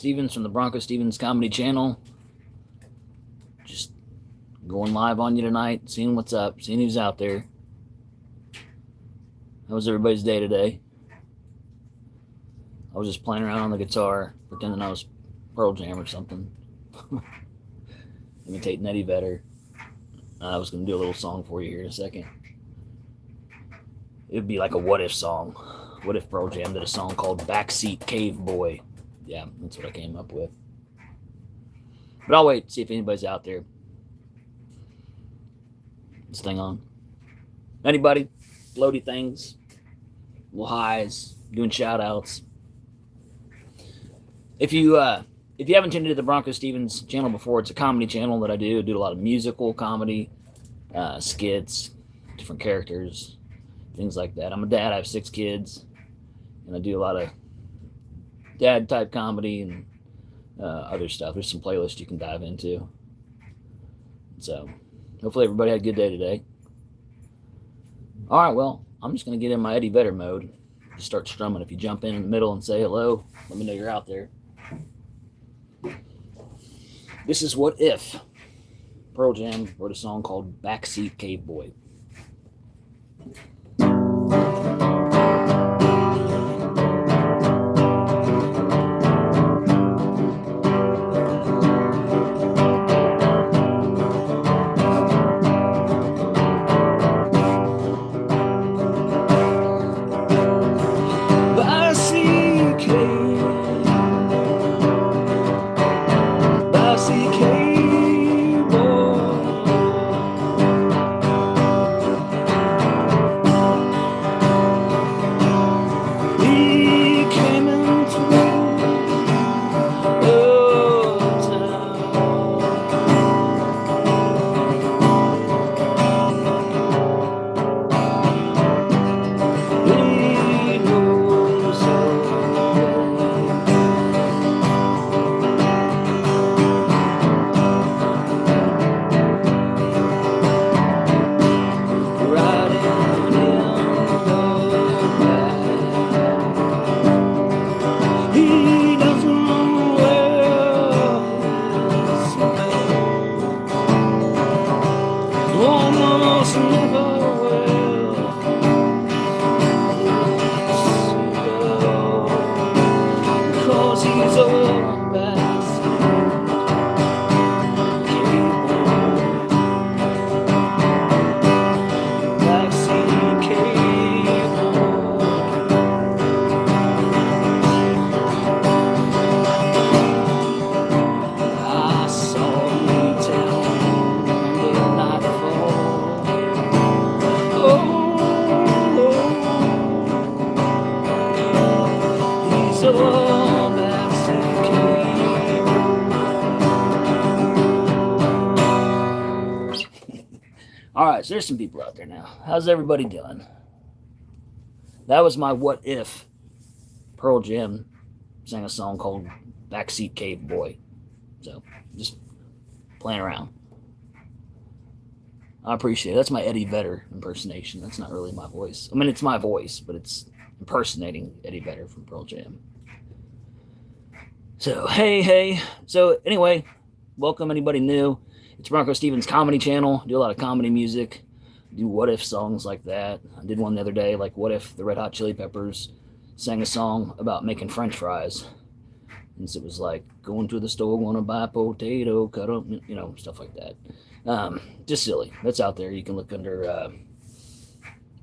Stevens from the BroncoStevens comedy channel. Just going live on you tonight, seeing what's up, seeing who's out there. How was everybody's day today? I was just playing around on the guitar, pretending I was Pearl Jam or something. Imitating Eddie Vedder. I was going to do a little song for you here in a second. It would be like a what if song. What if Pearl Jam did a song called Backseat Cave Boy? Yeah, that's what I came up with. But I'll wait, see if anybody's out there. This thing on. Anybody? Floaty things? Little highs? Doing shout outs? If you haven't tuned into the BroncoStevens channel before, it's a comedy channel that I do. I do a lot of musical comedy, skits, different characters, things like that. I'm a dad. I have 6 kids, and I do a lot of dad-type comedy and other stuff. There's some playlists you can dive into. So, hopefully everybody had a good day today. All right, well, I'm just going to get in my Eddie Vedder mode. Just start strumming. If you jump in the middle and say hello, let me know you're out there. This is What If Pearl Jam wrote a song called Backseat Cave Boy. Alright, so there's some people out there now. How's everybody doing? That was my What If Pearl Jam sang a song called Backseat Cave Boy. So, just playing around. I appreciate it. That's my Eddie Vedder impersonation. That's not really my voice. I mean, it's my voice, but it's impersonating Eddie Vedder from Pearl Jam. So, hey. So, anyway, welcome anybody new. It's BroncoStevens comedy channel. I do a lot of comedy music. I do what if songs like that. I did one the other day, like what if the Red Hot Chili Peppers sang a song about making French fries. And so it was like, going to the store, want to buy a potato, cut up, you know, stuff like that. Just silly. That's out there. You can look under,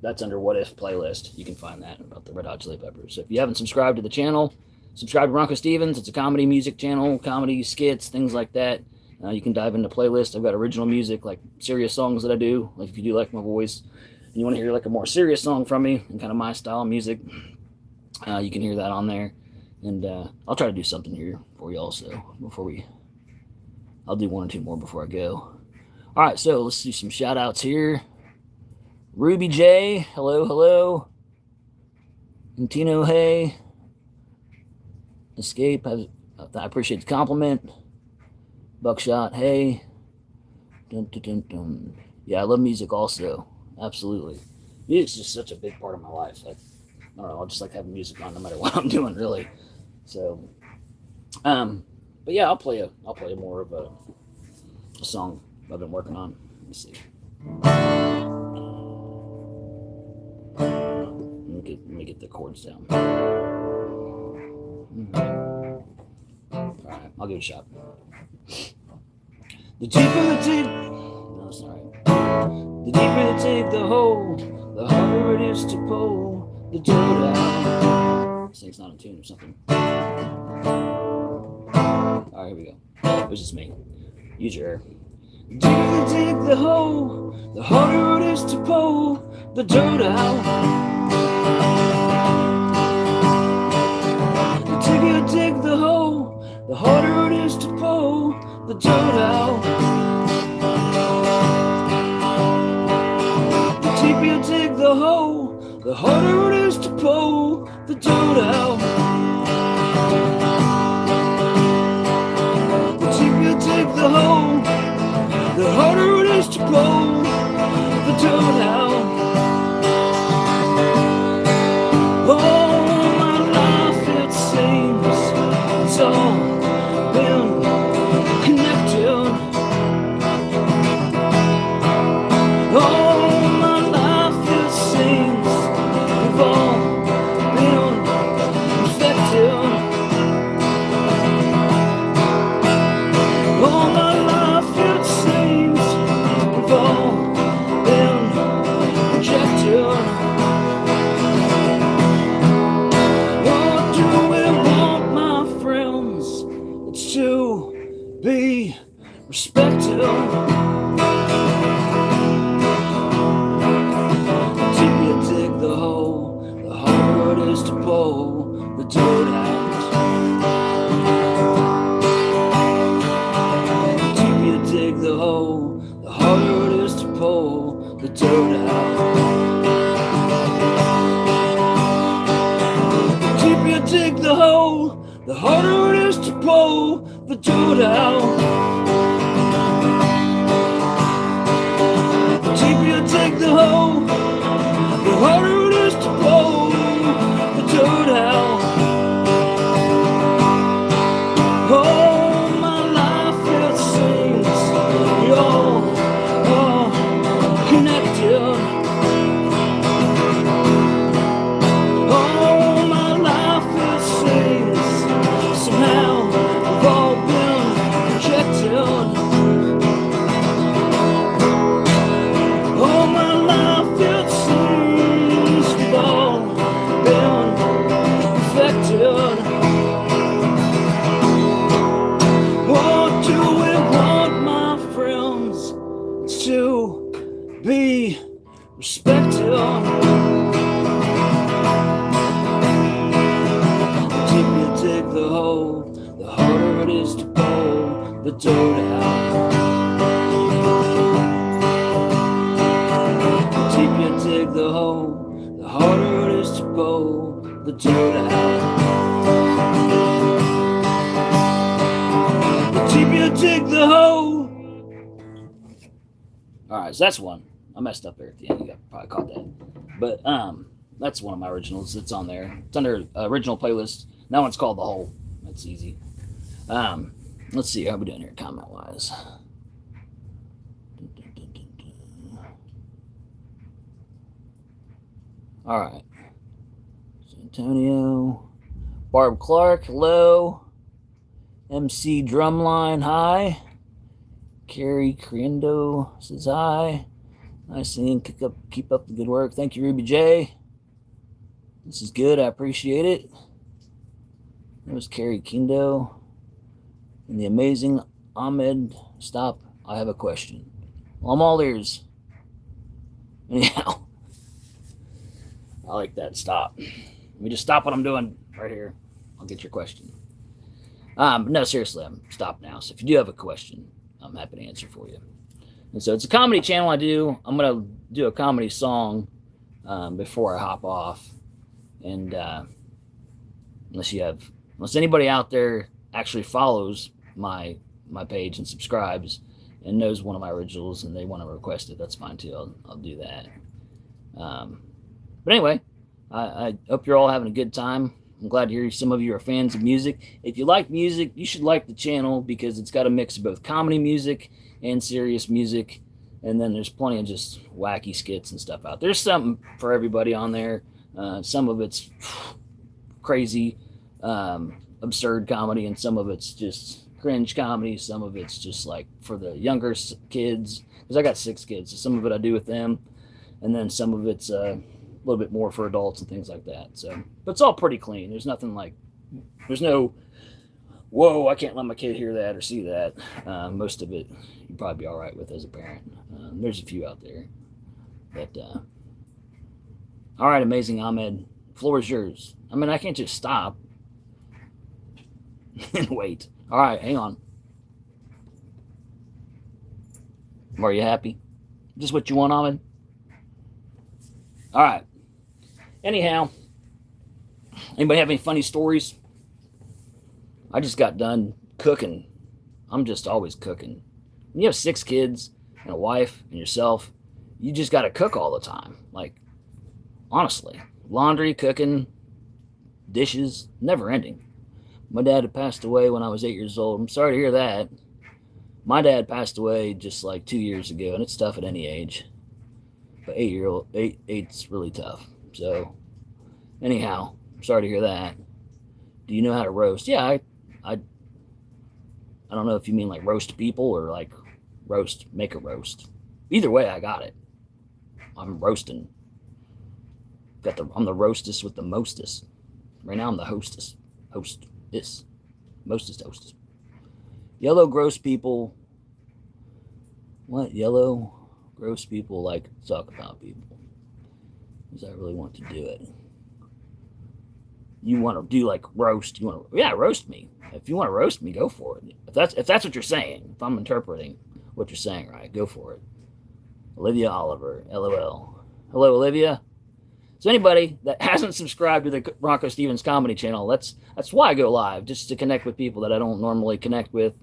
that's under what if playlist. You can find that about the Red Hot Chili Peppers. So if you haven't subscribed to the channel, subscribe to BroncoStevens. It's a comedy music channel, comedy skits, things like that. You can dive into playlists. I've got original music, like serious songs that I do. Like if you do like my voice and you want to hear like a more serious song from me and kind of my style of music, you can hear that on there. And I'll try to do something here for you also I'll do 1 or 2 more before I go. All right, so let's do some shout outs here. Ruby J, hello. And Tino, hey. Escape, I appreciate the compliment. Buckshot, hey. Dun, dun, dun, dun. Yeah, I love music also. Absolutely. Music's just such a big part of my life. Like, I don't know, I just like having music on no matter what I'm doing, really. So, But yeah, I'll play more of a song I've been working on. Let me see. Let me get the chords down. All right, I'll give it a shot. The deeper the dig, no, sorry. The deeper the dig the hole, the harder it is to pull the dirt out. This thing's not in tune or something. All right, here we go. It was just me. Use your ear. The deeper the dig the hole, the harder it is to pull the dirt out. The deeper you dig the hole, the harder it is to pull the dirt out. The deeper you dig the hole, the harder it is to pull the dirt out. The deeper you dig the hole, the harder it is to pull the dirt out. All my life it seems it's all been connected. All my life it seems we've all been infected. All my life it seems we've all been rejected. What do we want, my friends? It's to be respected. The deeper you dig the hole, the harder it is to pull the dirt out. The deeper you dig the hole, the harder it is to pull the dirt out. The deeper you dig the hole, the harder it is to pull the dirt out. The deeper you dig the hole, the harder it is to pull the dirt out. All my life it seems we all are connected. All my life it seems somehow we've all been rejected. All my life it seems we've all been infected. What do we want, my friends? It's to be respected. The deeper you dig the hole, the harder it is to pull the dirt out. The deeper you dig the hole, the harder it is to pull the dirt out. The deeper you dig the hole. All right, so that's one. I messed up there at the end. You probably caught that. But that's one of my originals. It's on there. It's under original playlist. That one's called The Hole. That's easy. Let's see how we doing here comment wise. All right. San Antonio. Barb Clark, hello. MC Drumline, hi. Carrie Criendo says hi. Nice singing. Keep up the good work. Thank you, Ruby J. This is good. I appreciate it. That was Carrie Kindo. And the amazing Ahmed. Stop. I have a question. Well, I'm all ears. Anyhow. I like that. Stop. Let me just stop what I'm doing right here. I'll get your question. But no, seriously, I'm stopped now. So if you do have a question, I'm happy to answer for you. And so it's a comedy channel I do. I'm going to do a comedy song before I hop off. And unless anybody out there actually follows my page and subscribes and knows one of my originals and they want to request it, that's fine too. I'll do that. But anyway, I hope you're all having a good time I'm glad to hear some of you are fans of music. If you like music, you should like the channel because it's got a mix of both comedy music and serious music. And then there's plenty of just wacky skits and stuff out there. There's something for everybody on there. Some of it's crazy, absurd comedy, and some of it's just cringe comedy. Some of it's just like for the younger kids, because I got 6 kids, so some of it I do with them, and then some of it's a little bit more for adults and things like that. So, but it's all pretty clean. There's nothing like, there's no, whoa, I can't let my kid hear that or see that. Most of it you'd probably be all right with as a parent. There's a few out there, but all right, Amazing Ahmed, floor is yours. I mean, I can't just stop and wait. All right, hang on. Are you happy? Is this what you want, Ahmed? All right. Anyhow, anybody have any funny stories? I just got done cooking. I'm just always cooking. When you have 6 kids and a wife and yourself, you just got to cook all the time. Like, honestly, laundry, cooking, dishes, never ending. My dad had passed away when I was 8 years old. I'm sorry to hear that. My dad passed away just like 2 years ago, and it's tough at any age. But eight's really tough. So, anyhow, sorry to hear that. Do you know how to roast? Yeah, I don't know if you mean like roast people or like make a roast. Either way, I got it. I'm roasting. I'm the roastest with the mostest. Right now, I'm the hostess. Mostest. Yellow gross people. What? Yellow gross people like to talk about people. Because I really want to do it. You want to do like roast? Roast me. If you want to roast me, go for it. If that's what you're saying, if I'm interpreting what you're saying right, go for it. Olivia Oliver, LOL. Hello, Olivia. So anybody that hasn't subscribed to the BroncoStevens comedy channel, that's why I go live, just to connect with people that I don't normally connect with.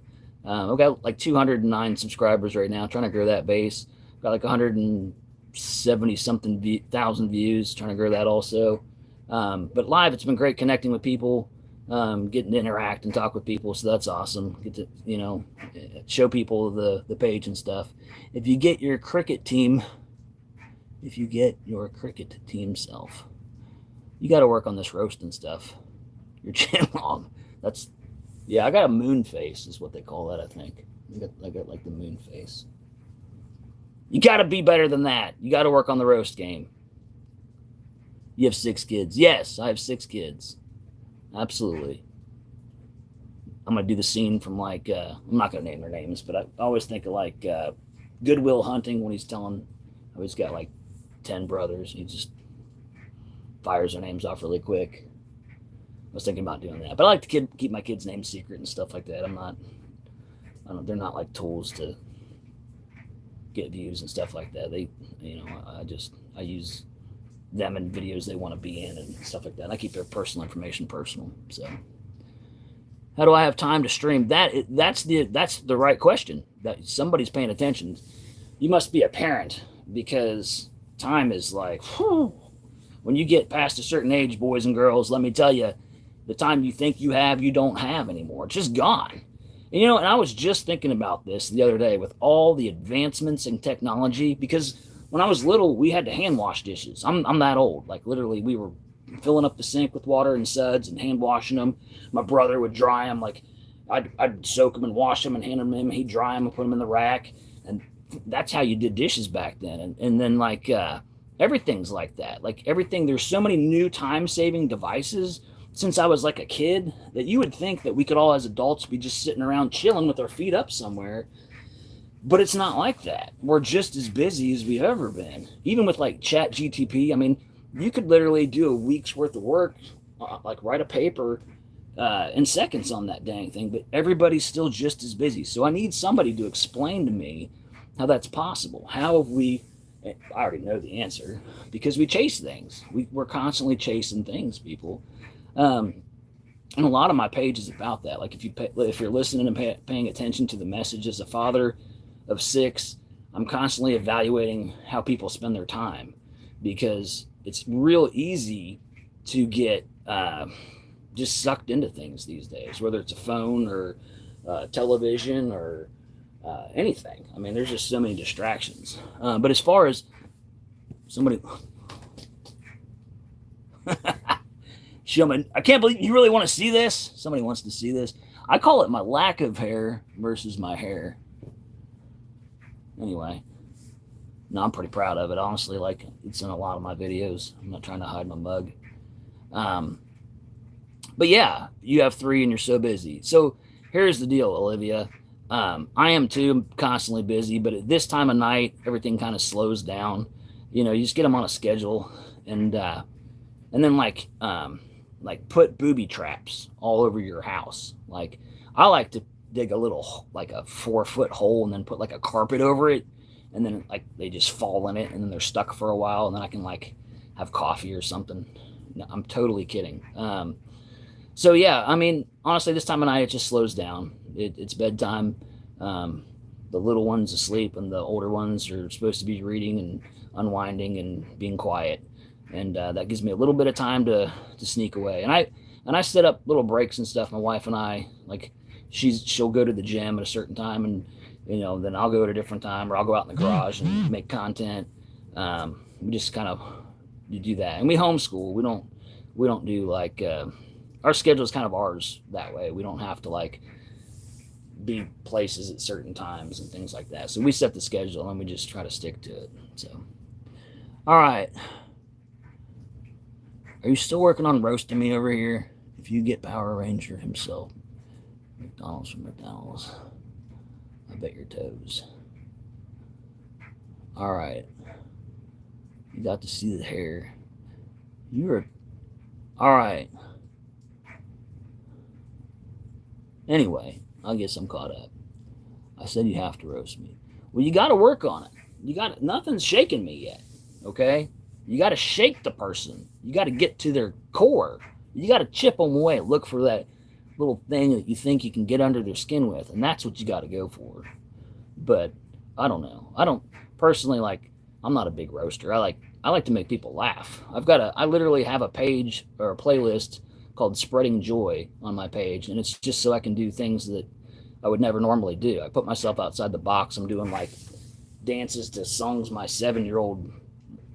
I've got like 209 subscribers right now, trying to grow that base. I've got like 170 something thousand views, trying to grow that also. But live, it's been great connecting with people, getting to interact and talk with people, so that's awesome. Get to, show people the page and stuff. If you get your cricket team self, you got to work on this roasting stuff. Your chin long. I got a moon face is what they call that, I think. I got like the moon face. You got to be better than that. You got to work on the roast game. You have 6 kids. Yes, I have 6 kids. Absolutely. I'm going to do the scene from like, I'm not going to name their names, but I always think of like Good Will Hunting when he's telling, he's got like 10 brothers. He just fires their names off really quick. I was thinking about doing that, but I like to keep my kids' names secret and stuff like that. They're not like tools to get views and stuff like that. I use them in videos they want to be in and stuff like that. I keep their personal information personal. So, how do I have time to stream? That's the right question. That somebody's paying attention. You must be a parent, because time is like, whew. When you get past a certain age, boys and girls, let me tell you, the time you think you have, you don't have anymore. It's just gone. And and I was just thinking about this the other day with all the advancements in technology, because when I was little, we had to hand wash dishes. I'm that old. Like literally, we were filling up the sink with water and suds and hand washing them. My brother would dry them. Like I'd soak them and wash them and hand them to him. He'd dry them and put them in the rack. And that's how you did dishes back then. And then like everything's like that. Like everything, there's so many new time-saving devices since I was like a kid that you would think that we could all as adults be just sitting around chilling with our feet up somewhere. But it's not like that. We're just as busy as we've ever been. Even with like Chat GTP, I mean, you could literally do a week's worth of work, like write a paper in seconds on that dang thing, but everybody's still just as busy. So I need somebody to explain to me how that's possible. How have we, I already know the answer, because we chase things. We're constantly chasing things, people. And a lot of my page is about that. Like if you're listening and paying attention to the message as a father of 6, I'm constantly evaluating how people spend their time, because it's real easy to get just sucked into things these days, whether it's a phone or television or anything. I mean, there's just so many distractions. But as far as somebody, Showman, I can't believe you really want to see this. Somebody wants to see this. I call it my lack of hair versus my hair. Anyway, no, I'm pretty proud of it. Honestly, like, it's in a lot of my videos. I'm not trying to hide my mug. But yeah, you have 3 and you're so busy. So here's the deal, Olivia. I am too. I'm constantly busy, but at this time of night, everything kind of slows down. You know, you just get them on a schedule, and then like put booby traps all over your house. Like, I like to dig a little, like a 4-foot hole, and then put like a carpet over it, and then like they just fall in it, and then they're stuck for a while, and then I can like have coffee or something. No, I'm totally kidding. So yeah, I mean, honestly, this time of night it just slows down. It's bedtime. The little ones asleep, and the older ones are supposed to be reading and unwinding and being quiet, and that gives me a little bit of time to sneak away. And I set up little breaks and stuff. My wife and I, like, she'll go to the gym at a certain time, and you know, then I'll go at a different time, or I'll go out in the garage and make content. We just kind of do that, and we homeschool. We don't do like our schedule is kind of ours that way. We don't have to like be places at certain times and things like that. So we set the schedule and we just try to stick to it. So, all right. Are you still working on roasting me over here? If you get Power Ranger himself, McDonald's from McDonald's, I bet your toes. All right. You got to see the hair. You're all right. Anyway, I guess I'm caught up. I said you have to roast me. Well, you got to work on it. Nothing's shaking me yet. Okay? You got to shake the person. You got to get to their core. You got to chip them away. Look for that little thing that you think you can get under their skin with, and that's what you got to go for. But I don't know. I don't personally like. I'm not a big roaster. I like to make people laugh. I literally have a page or a playlist called Spreading Joy on my page, and it's just so I can do things that I would never normally do. I put myself outside the box. I'm doing like dances to songs my 7-year-old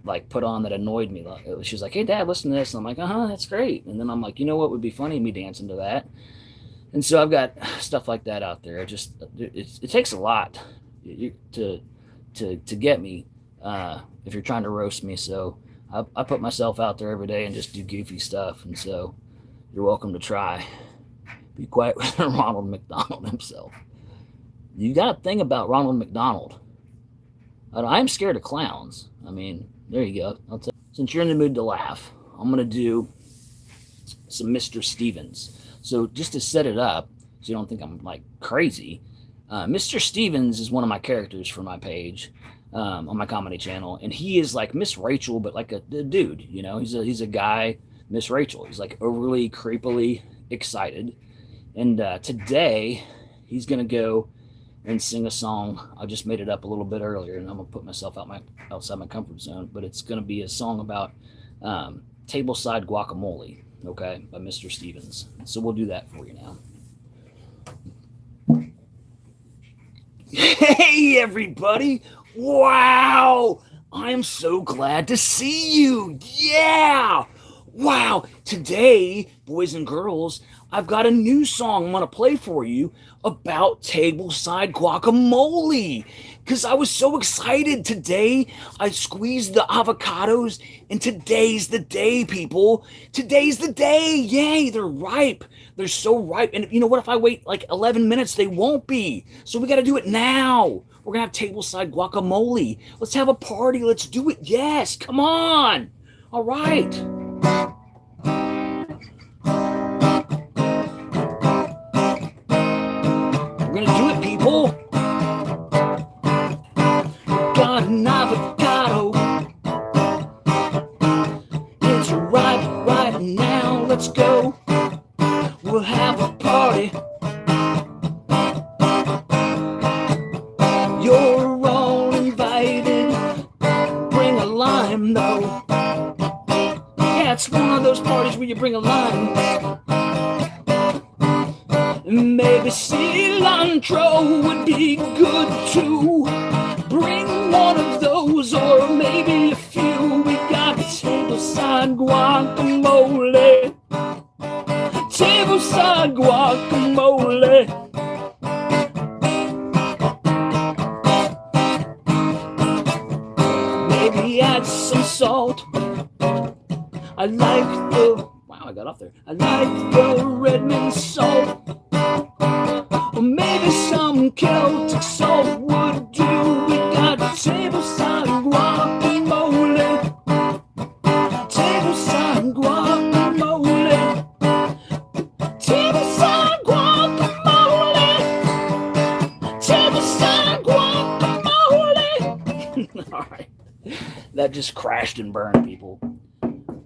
like put on that annoyed me. She's like, "Hey Dad, listen to this." And I'm like, that's great. And then I'm like, you know what would be funny? Me dancing to that. And so I've got stuff like that out there. It takes a lot to get me if you're trying to roast me. So I put myself out there every day and just do goofy stuff. And so you're welcome to try. Be quiet with Ronald McDonald himself. You got a thing about Ronald McDonald. I'm scared of clowns. I mean, there you go. Since you're in the mood to laugh, I'm going to do some Mr. Stevens. So just to set it up, so you don't think I'm like crazy, Mr. Stevens is one of my characters for my page on my comedy channel. And he is like Miss Rachel, but like a dude, you know, he's a guy, Miss Rachel. He's like overly creepily excited. And today he's going to go and sing a song. I just made it up a little bit earlier, and I'm going to put myself outside my comfort zone. But it's going to be a song about tableside guacamole, okay, by Mr. Stevens. So we'll do that for you now. Hey, everybody. Wow. I'm so glad to see you. Yeah. Wow. Today, boys and girls, I've got a new song I'm going to play for you about tableside guacamole, because I was so excited today. I squeezed the avocados, and today's the day, people. Today's the day. Yay, they're ripe. They're so ripe. And you know what? If I wait like 11 minutes, they won't be. So we got to do it now. We're going to have tableside guacamole. Let's have a party. Let's do it. Yes, come on. All right. We're gonna do it, people. Got an avocado. It's ripe right now. Let's go. We'll have a party. You're all invited. Bring a lime, though. Yeah, it's one of those parties where you bring a lime. cilantro would be good too. Bring one of those or maybe a few. We got tableside guacamole. Tableside guacamole. Maybe add some salt. I like the, wow, I got off there. I like the Redmond salt. Or maybe some Celtic salt would do. We got tableside guacamole. Tableside guacamole. Tableside guacamole. Tableside guacamole. All right. That just crashed and burned, people.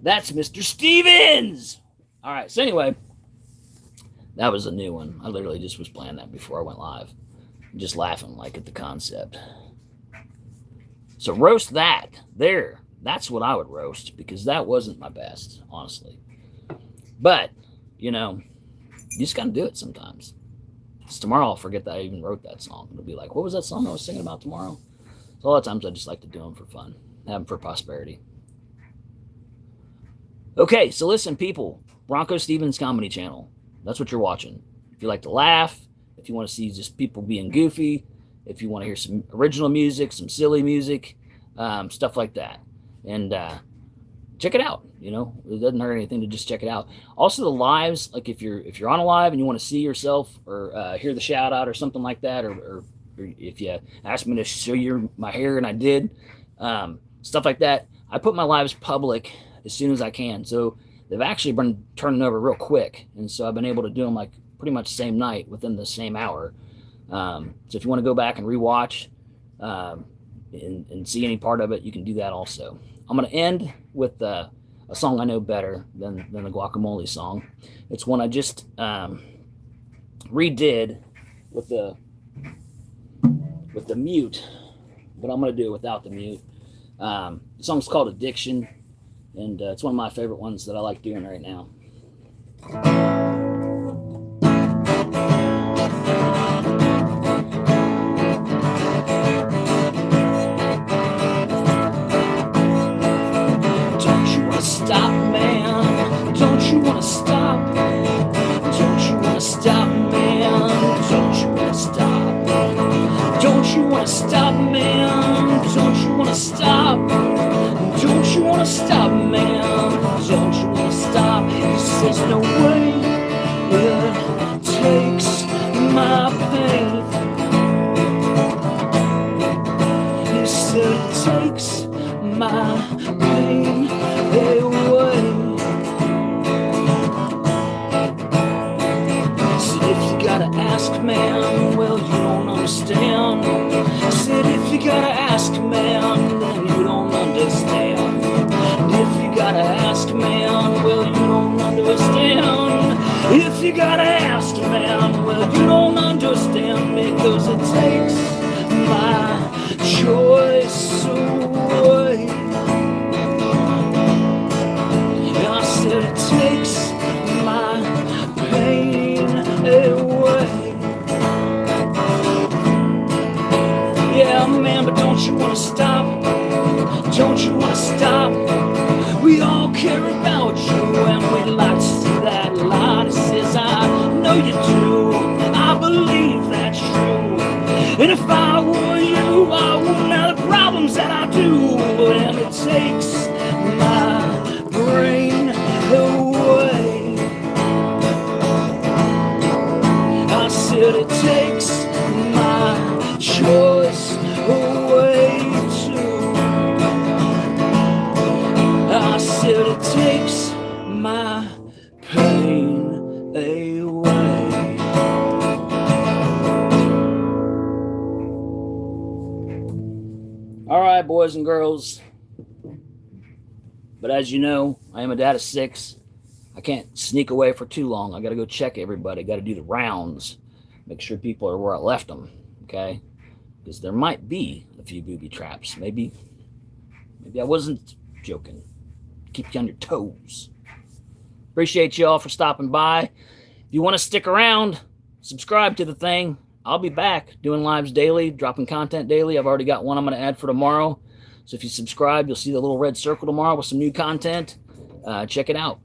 That's Mr. Stevens. All right. So anyway, that was a new one. I literally just was playing that before I went live. Just laughing like at the concept. So roast that. There. That's what I would roast because that wasn't my best, honestly. But, you know, you just got to do it sometimes. So tomorrow I'll forget that I even wrote that song. It'll be like, what was that song I was singing about tomorrow? So a lot of times I just like to do them for fun. Have them for prosperity. Okay, so listen, people. BroncoStevens Comedy Channel. That's what you're watching. If you like to laugh, if you want to see just people being goofy, if you want to hear some original music, some silly music, stuff like that. And check it out. You know, it doesn't hurt anything to just check it out. Also, the lives, like if you're on a live and you want to see yourself or hear the shout out or something like that, or if you asked me to show you my hair and I did, stuff like that, I put my lives public as soon as I can. So they've actually been turning over real quick. And so I've been able to do them like pretty much same night within the same hour. So if you want to go back and rewatch and see any part of it, you can do that also. I'm going to end with a song I know better than the guacamole song. It's one I just redid with the mute, but I'm going to do it without the mute. The song's called Addiction, and it's one of my favorite ones that I like doing right now. Don't you want to stop, man? Don't you want to stop? Don't you want to stop, man? Don't you want to stop? Don't you want to stop, man? Don't you want to stop? Don't you want to stop, man? Don't you want to stop? He says no way it takes my pain. He said it takes my pain away. Said if you gotta ask, man, well you don't understand. Said if you gotta ask, man, then you don't understand. If you gotta ask, man, well you don't understand. If you gotta ask, man, well you don't understand. Because it takes my choice away. I said it takes my pain away. Yeah, man, but don't you want to stop? Don't you want to stop? We all care about you and we like to see that light. It says, I know you do. I believe that's true. And if I were you, I wouldn't have the problems that I do. And it takes my brain away. I said it takes my choice away too. I said it takes my pain away. All right, boys and girls. But as you know, I am a dad of 6. I can't sneak away for too long. I got to go check everybody. Got to do the rounds. Make sure people are where I left them. Okay? Because there might be a few booby traps. Maybe I wasn't joking. Keep you on your toes. Appreciate you all for stopping by. If you want to stick around, subscribe to the thing. I'll be back doing lives daily, dropping content daily. I've already got one I'm going to add for tomorrow. So if you subscribe, you'll see the little red circle tomorrow with some new content. Check it out.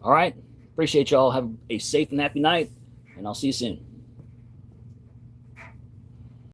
All right. Appreciate y'all. Have a safe and happy night, and I'll see you soon.